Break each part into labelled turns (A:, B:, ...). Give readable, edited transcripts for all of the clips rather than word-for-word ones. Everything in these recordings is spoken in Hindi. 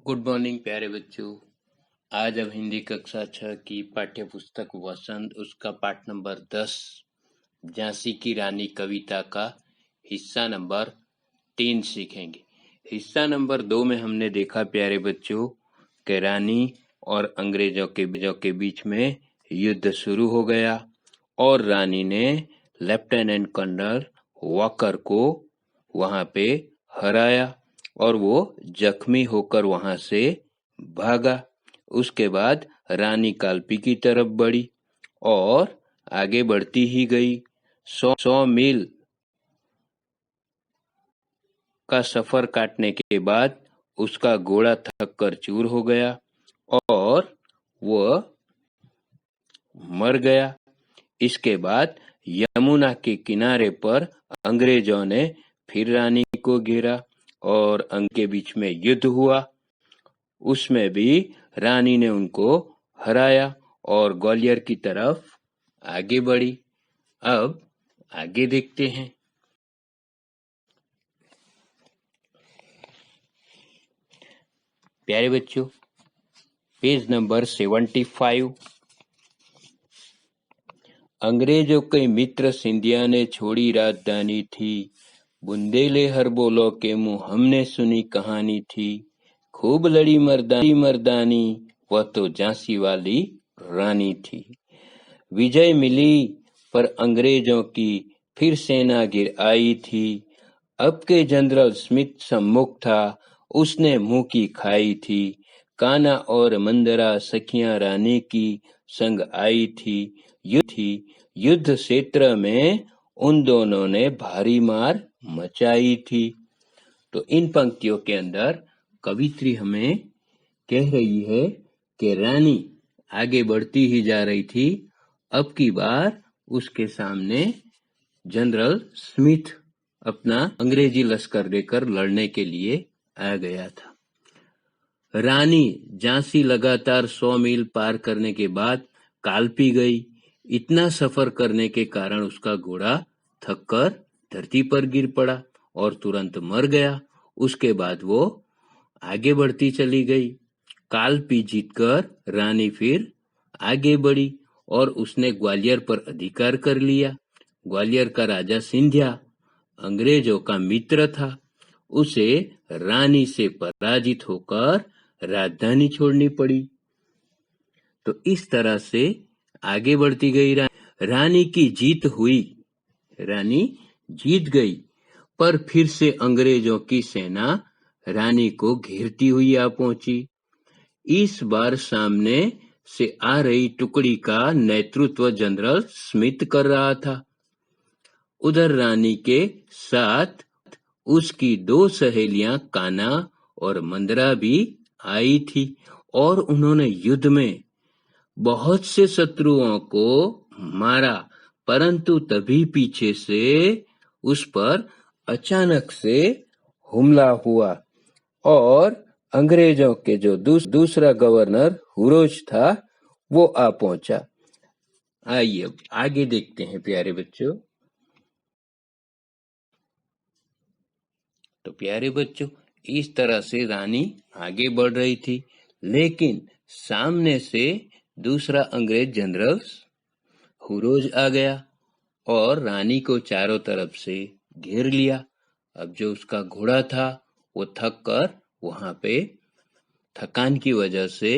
A: गुड मॉर्निंग प्यारे बच्चों। आज हम हिंदी कक्षा 6 की पाठ्य पुस्तक वसंत उसका पाठ नंबर 10 झांसी की रानी कविता का हिस्सा नंबर 3 सीखेंगे। हिस्सा नंबर 2 में हमने देखा प्यारे बच्चों कि रानी और अंग्रेजों के बीच में युद्ध शुरू हो गया और रानी ने लेफ्टिनेंट कर्नल वॉकर को वहां पे हराया और वो जख्मी होकर वहां से भागा। उसके बाद रानी कालपी की तरफ बढ़ी और आगे बढ़ती ही गई। 100 मील का सफर काटने के बाद उसका घोड़ा थक कर चूर हो गया और वह मर गया। इसके बाद यमुना के किनारे पर अंग्रेजों ने फिर रानी को घेरा और उनके बीच में युद्ध हुआ। उसमें भी रानी ने उनको हराया और ग्वालियर की तरफ आगे बढ़ी। अब आगे देखते हैं। प्यारे बच्चों, पेज नंबर 75। अंग्रेजों के मित्र सिंधिया ने छोड़ी राजधानी थी, बुंदेलहर बोलो के मुंह हमने सुनी कहानी थी, खूब लड़ी मर्दानी वह तो झांसी वाली रानी थी। विजय मिली पर अंग्रेजों की फिर सेना गिर आई थी, अब के जनरल स्मिथ सम्मुख था, उसने मुंह की खाई थी, कान्हा और मंदरा सखियां रानी की संग आई थी। युद्ध क्षेत्र में उन दोनों ने भारी मार मचाई थी। तो इन पंक्तियों के अंदर कवित्री हमें कह रही है कि रानी आगे बढ़ती ही जा रही थी। अब की बार उसके सामने जनरल स्मिथ अपना अंग्रेजी लश्कर लेकर लड़ने के लिए आ गया था। रानी झांसी लगातार 100 मील पार करने के बाद कालपी गई। इतना सफर करने के कारण उसका घोड़ा थककर धरती पर गिर पड़ा और तुरंत मर गया। उसके बाद वो आगे बढ़ती चली गई। कालपी जीतकर रानी फिर आगे बढ़ी और उसने ग्वालियर पर अधिकार कर लिया। ग्वालियर का राजा सिंधिया अंग्रेजों का मित्र था। उसे रानी से पराजित होकर राजधानी छोड़नी पड़ी। तो इस तरह से आगे बढ़ती गई रानी की जीत हुई। रानी जीत गई पर फिर से अंग्रेजों की सेना रानी को घेरती हुई आ पहुंची। इस बार सामने से आ रही टुकड़ी का नेतृत्व जनरल स्मिथ कर रहा था। उधर रानी के साथ उसकी 2 सहेलियां कान्हा और मंदरा भी आई थी और उन्होंने युद्ध में बहुत से शत्रुओं को मारा, परंतु तभी पीछे से उस पर अचानक से हमला हुआ और अंग्रेजों के जो दूसरा गवर्नर हुरोज था वो आ पहुंचा। आइए अब आगे देखते हैं प्यारे बच्चों। तो प्यारे बच्चों, इस तरह से रानी आगे बढ़ रही थी, लेकिन सामने से दूसरा अंग्रेज जनरल हुरोज आ गया और रानी को चारों तरफ से घेर लिया। अब जो उसका घोड़ा था वो थक कर वहां पे थकान की वजह से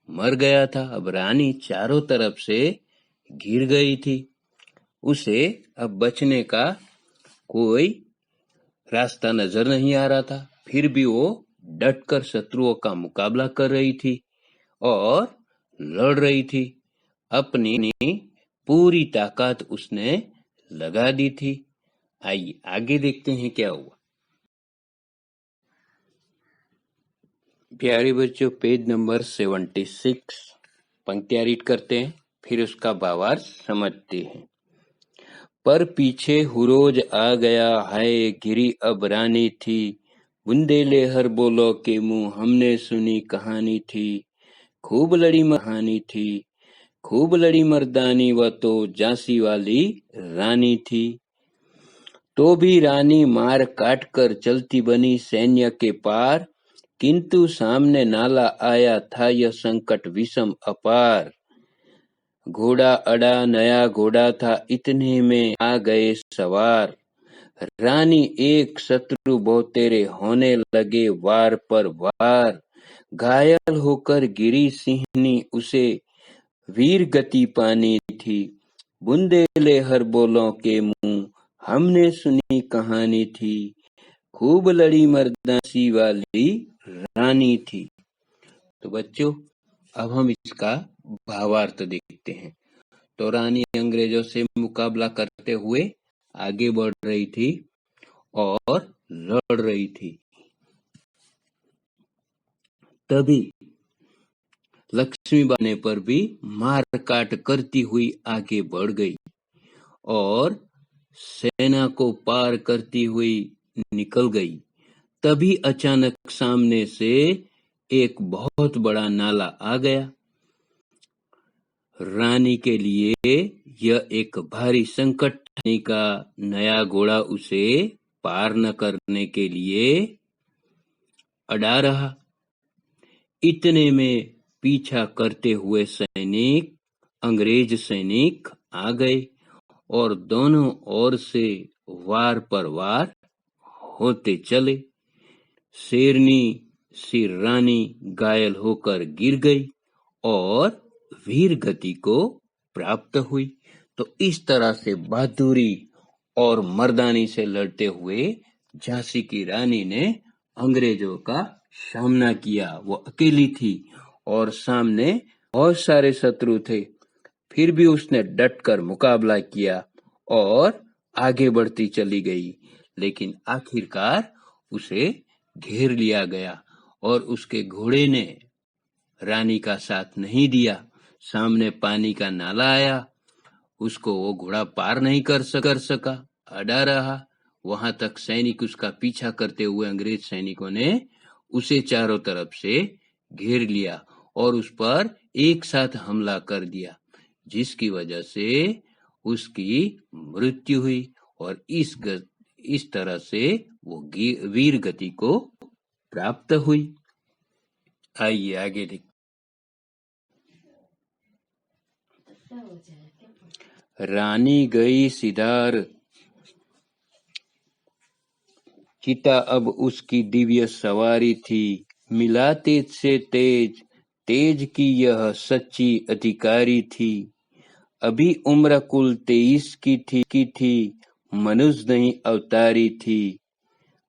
A: मर गया था। अब रानी चारों तरफ से घिर गई थी। उसे अब बचने का कोई रास्ता नजर नहीं आ रहा था। फिर भी वो डटकर शत्रुओं का मुकाबला कर रही थी और लड़ रही थी। अपनी पूरी ताकत उसने लगा दी थी। आइए आगे देखते हैं क्या हुआ। प्यारे बच्चों, पेज नंबर 76 पंक्तियां रीड करते हैं, फिर उसका भावार्थ समझते हैं। पर पीछे हुरोज आ गया, हाय घिरी अब रानी थी, बुंदेलहर बोलो के मुंह हमने सुनी कहानी थी, खूब लड़ी कहानी थी, खूब लड़ी मर्दानी वह तो झांसी वाली रानी थी। तो भी रानी मार काट कर चलती बनी सैन्य के पार, किंतु सामने नाला आया था यह संकट विषम अपार। घोड़ा अड़ा नया घोड़ा था, इतने में आ गए सवार। रानी एक शत्रु बहुतेरे होने लगे वार पर वार। घायल होकर गिरी सिंहनी, उसे वीर गति पानी थी। बुंदेले हर बोलों के मुंह, हमने सुनी कहानी थी। खूब लड़ी मर्दासी वाली रानी थी। तो बच्चों, अब हम इसका भावार्थ देखते हैं। तो रानी अंग्रेजों से मुकाबला करते हुए आगे बढ़ रही थी और लड़ रही थी। तभी लक्ष्मीबाई ने पर भी मार काट करती हुई आगे बढ़ गई और सेना को पार करती हुई निकल गई। तभी अचानक सामने से एक बहुत बड़ा नाला आ गया। रानी के लिए यह एक भारी संकट का नया घोड़ा उसे पार न करने के लिए अड़ा रहा। इतने में पीछा करते हुए सैनिक, अंग्रेज सैनिक आ गए और दोनों ओर से वार पर वार होते चले। शेरनी सी रानी घायल होकर गिर गई और वीर गति को प्राप्त हुई। तो इस तरह से बहादुरी और मर्दानी से लड़ते हुए झांसी की रानी ने अंग्रेजों का सामना किया। वो अकेली थी और सामने बहुत सारे शत्रु थे, फिर भी उसने डटकर मुकाबला किया और आगे बढ़ती चली गई। लेकिन आखिरकार उसे घेर लिया गया और उसके घोड़े ने रानी का साथ नहीं दिया। सामने पानी का नाला आया, उसको वो घोड़ा पार नहीं कर सका, अड़ा रहा। वहां तक सैनिक उसका पीछा करते हुए अंग्रेज सैनिकों ने उसे चारों तरफ से घेर लिया और उस पर एक साथ हमला कर दिया, जिसकी वजह से उसकी मृत्यु हुई और इस तरह से वो वीर गति को प्राप्त हुई। आइए आगे देखते। रानी गई सिधार, चिता अब उसकी दिव्य सवारी थी। मिला तेज से तेज, तेज की यह सच्ची अधिकारी थी। अभी उम्र कुल 23 की थी, मनुष्य नहीं अवतारी थी।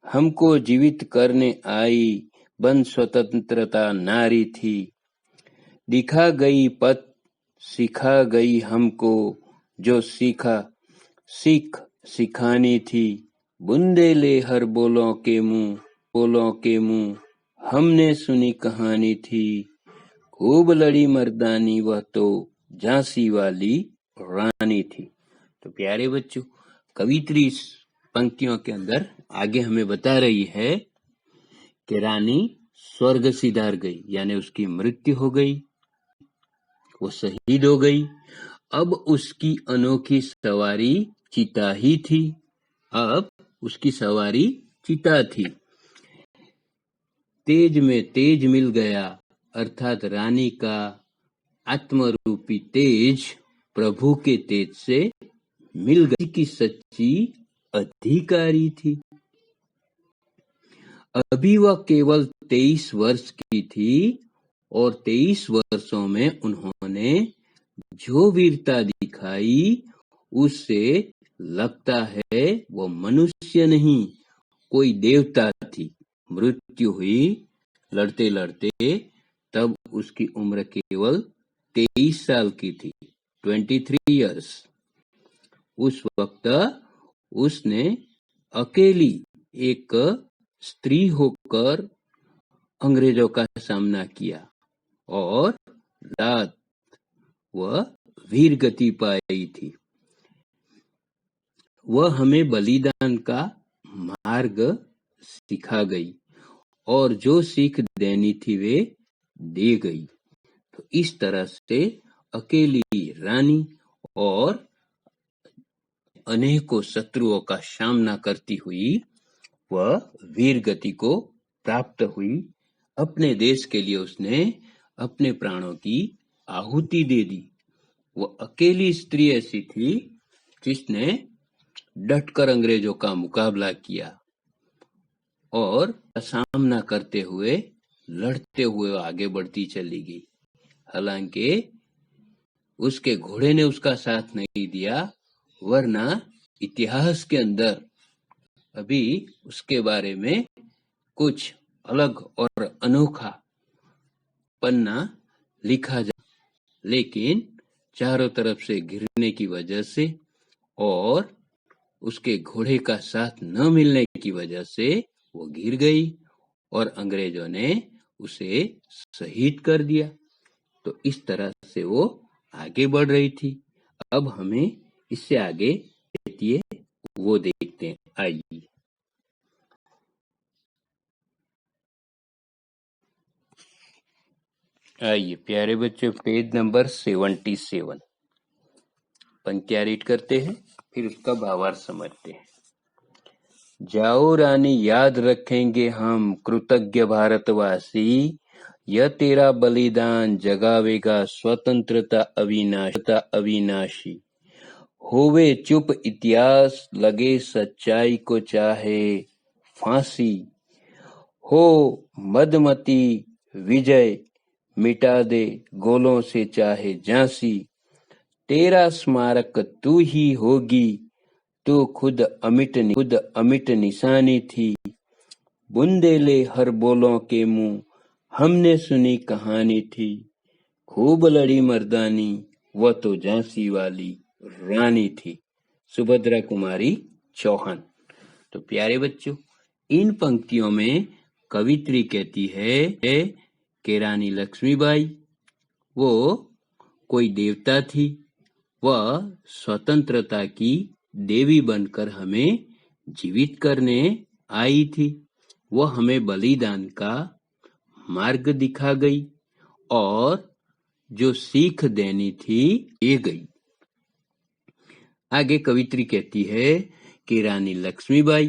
A: हमको जीवित करने आई, बन स्वतंत्रता नारी थी। दिखा गई पथ, सिखा गई हमको, जो सीख सिखानी थी। बुंदेले हर बोलों के मुंह, हमने सुनी कहानी थी। खूब लड़ी मर्दानी, वह तो झांसी वाली रानी थी। तो प्यारे बच्चों, कवित्री इस पंक्तियों के अंदर आगे हमें बता रही है कि रानी स्वर्ग सिधार गई, यानी उसकी मृत्यु हो गई, वो शहीद हो गई। अब उसकी अनोखी सवारी चिता ही थी। अब उसकी सवारी चिता थी। तेज में तेज मिल गया, अर्थात रानी का आत्मरूपी तेज प्रभु के तेज से मिल गई की सच्ची अधिकारी थी। अभी वह केवल 23 वर्ष की थी और 23 वर्षों में उन्होंने जो वीरता दिखाई, उससे लगता है वो मनुष्य नहीं, कोई देवता थी। मृत्यु हुई लड़ते लड़ते, तब उसकी उम्र केवल 23 साल की थी, 23 इयर्स। उस वक्त उसने अकेली एक स्त्री होकर अंग्रेजों का सामना किया और रात वह वीर गति पाई थी। वह हमें बलिदान का मार्ग सिखा गई और जो सीख देनी थी वे दे गई। तो इस तरह से अकेली रानी और अनेकों शत्रुओं का सामना करती हुई वह वीर गति को प्राप्त हुई। अपने देश के लिए उसने अपने प्राणों की आहुति दे दी। वो अकेली स्त्री ऐसी थी जिसने डटकर अंग्रेजों का मुकाबला किया और सामना करते हुए लड़ते हुए आगे बढ़ती चली गई। हालांकि उसके घोड़े ने उसका साथ नहीं दिया, वरना इतिहास के अंदर अभी उसके बारे में कुछ अलग और अनोखा पन्ना लिखा जा, लेकिन चारों तरफ से घिरने की वजह से और उसके घोड़े का साथ न मिलने की वजह से वो गिर गई और अंग्रेजों ने उसे शहीद कर दिया। तो इस तरह से वो आगे बढ़ रही थी। अब हमें इससे आगे वो देखते हैं। आइए प्यारे बच्चों, पेज नंबर 77 पंक्तियां रीड करते हैं, फिर उसका भावार्थ समझते हैं। जाओ रानी, याद रखेंगे हम कृतज्ञ भारतवासी, यह तेरा बलिदान जगावेगा स्वतंत्रता अविनाशी। होवे चुप इतिहास, लगे सच्चाई को चाहे फांसी। हो मदमती विजय, मिटा दे गोलों से चाहे झांसी। तेरा स्मारक तू ही होगी, तू खुद अमिट निशानी थी। बुंदेले हर बोलों के मुंह, हमने सुनी कहानी थी। खूब लड़ी मर्दानी, वह तो झांसी वाली रानी थी। सुभद्रा कुमारी चौहान। तो प्यारे बच्चों, इन पंक्तियों में कवित्री कहती है कि रानी लक्ष्मीबाई वो कोई देवता थी, वह स्वतंत्रता की देवी बनकर हमें जीवित करने आई थी। वह हमें बलिदान का मार्ग दिखा गई और जो सीख देनी थी ये गई। आगे कवित्री कहती है कि रानी लक्ष्मीबाई,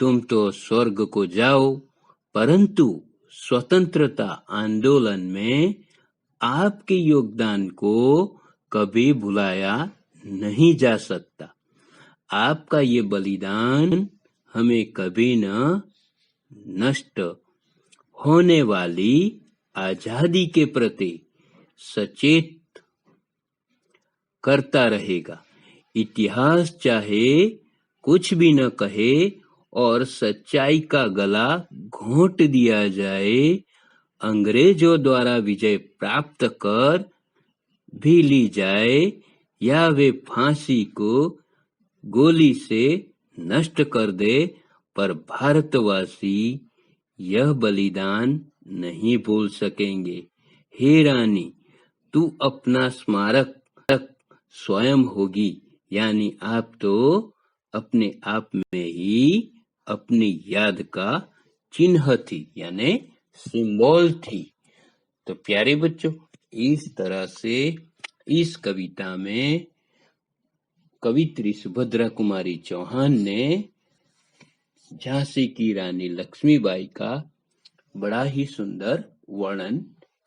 A: तुम तो स्वर्ग को जाओ, परंतु स्वतंत्रता आंदोलन में आपके योगदान को कभी भुलाया नहीं जा सकता। आपका ये बलिदान हमें कभी न नष्ट होने वाली आजादी के प्रति सचेत करता रहेगा। इतिहास चाहे कुछ भी न कहे और सच्चाई का गला घोंट दिया जाए, अंग्रेजों द्वारा विजय प्राप्त कर भी ली जाए या वे फांसी को गोली से नष्ट कर दे, पर भारतवासी यह बलिदान नहीं भूल सकेंगे। हे रानी, तू अपना स्मारक स्वयं होगी, यानी आप तो अपने आप में ही अपनी याद का चिन्ह थी, यानी सिंबल थी। तो प्यारे बच्चों, इस तरह से इस कविता में कवित्री सुभद्रा कुमारी चौहान ने झांसी की रानी लक्ष्मीबाई का बड़ा ही सुंदर वर्णन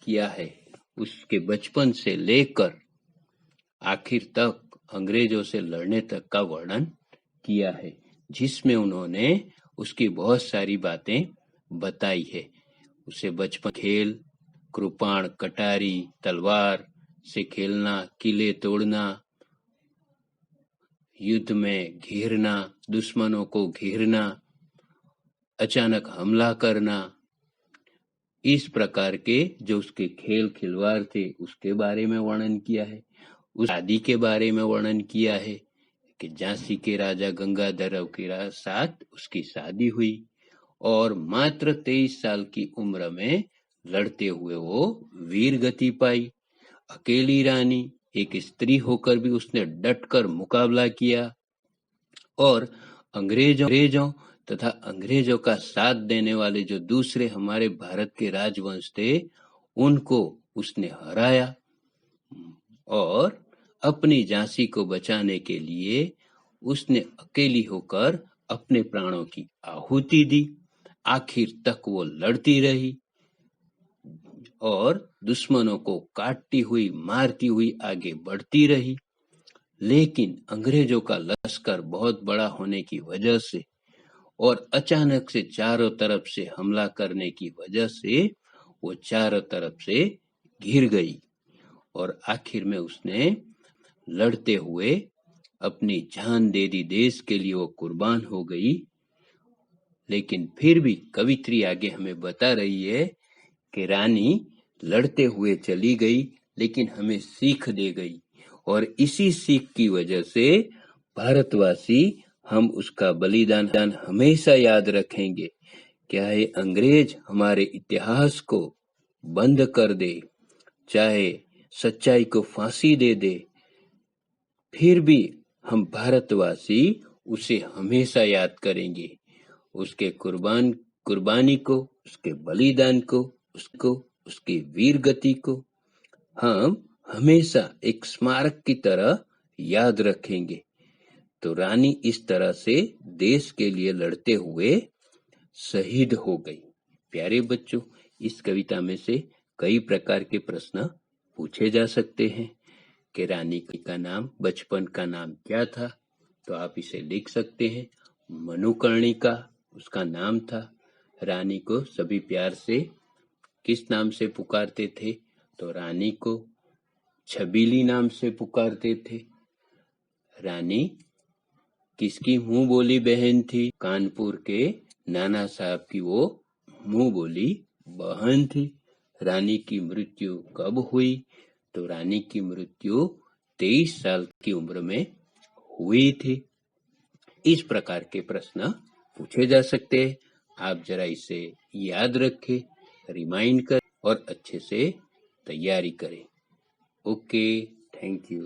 A: किया है। उसके बचपन से लेकर आखिर तक अंग्रेजों से लड़ने तक का वर्णन किया है, जिसमें उन्होंने उसकी बहुत सारी बातें बताई है। उसे बचपन खेल, कृपाण, कटारी, तलवार से खेलना, किले तोड़ना, युद्ध में घेरना, दुश्मनों को घेरना, अचानक हमला करना, इस प्रकार के जो उसके खेल खिलवाड़ थे उसके बारे में वर्णन किया है। उस शादी के बारे में वर्णन किया है कि झांसी के राजा गंगाधर के साथ उसकी शादी हुई और मात्र 23 साल की उम्र में लड़ते हुए वो वीर गति पाई। अकेली रानी, एक स्त्री होकर भी उसने डटकर मुकाबला किया और अंग्रेजों तथा अंग्रेजों का साथ देने वाले जो दूसरे हमारे भारत के राजवंश थे उनको उसने हराया और अपनी झांसी को बचाने के लिए उसने अकेली होकर अपने प्राणों की आहुति दी। आखिर तक वो लड़ती रही और दुश्मनों को काटती हुई मारती हुई आगे बढ़ती रही। लेकिन अंग्रेजों का लश्कर बहुत बड़ा होने की वजह से और अचानक से चारों तरफ से हमला करने की वजह से वो चारों तरफ से घिर गई और आखिर में उसने लड़ते हुए अपनी जान दे दी। देश के लिए वो कुर्बान हो गई। लेकिन फिर भी कवित्री आगे हमें बता रही है कि रानी लड़ते हुए चली गई, लेकिन हमें सीख दे गई और इसी सीख की वजह से भारतवासी हम उसका बलिदान हमेशा याद रखेंगे। चाहे अंग्रेज हमारे इतिहास को बंद कर दे, चाहे सच्चाई को फांसी दे दे, फिर भी हम भारतवासी उसे हमेशा याद करेंगे। उसके कुर्बानी को, उसके बलिदान को, उसकी वीर गति को हम हमेशा एक स्मारक की तरह याद रखेंगे। तो रानी इस तरह से देश के लिए लड़ते हुए शहीद हो गई। प्यारे बच्चों, इस कविता में से कई प्रकार के प्रश्न पूछे जा सकते हैं कि रानी का नाम, बचपन का नाम क्या था। तो आप इसे लिख सकते हैं। मनुकर्णिका उसका नाम था। रानी को सभी प्यार से किस नाम से पुकारते थे? तो रानी को छबीली नाम से पुकारते थे। रानी किसकी मुंह बोली बहन थी? कानपुर के नाना साहब की वो मुंह बोली बहन थी। रानी की मृत्यु कब हुई? तो रानी की मृत्यु 23 साल की उम्र में हुई थी। इस प्रकार के प्रश्न पूछे जा सकते हैं। आप जरा इसे याद रखें, रिमाइंड करें और अच्छे से तैयारी करें। Okay, thank you.